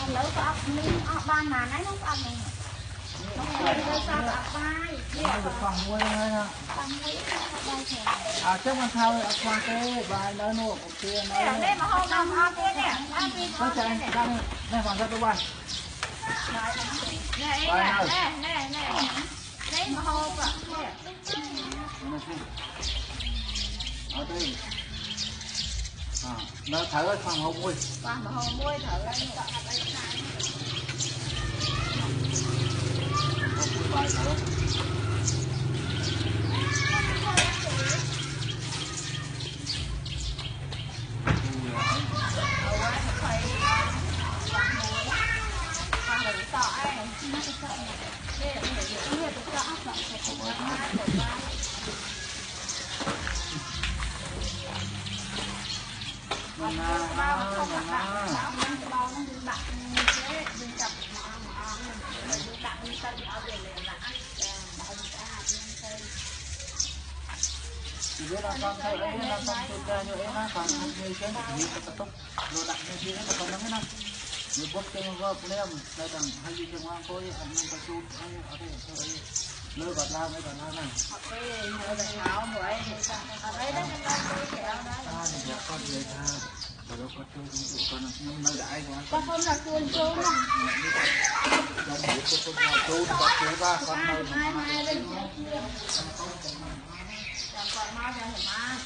lỡ có ốc miếng ốc ban mà nấy nó ăn này nó chơi sao ốc bay được khoảng mua thôi nè à trước mà thao khoa cái bài nói nụ một kia nói đây mà hôm nào ốc kia nè có chạy đang đây còn rất đúng nè đấy mà hôm ạ ở đây à nó thở khoảng hôm mui mà hôm mui thở đây bài thở Dia nak sampai ini nak sampai ke ni nak sampai ni kan ni ketuk lo nak ni dia nak kau nak nak ni buat ke ngau problem sedang haji ke ngau kau ni anh ta chụp ai ở đây lơ bật la mấy bật la này thì con về tha rồi con chơi cũng con nhưng nơi đại con không là chuồn chuồn con biết con ba con nơi hai bên còn mau ra thì má.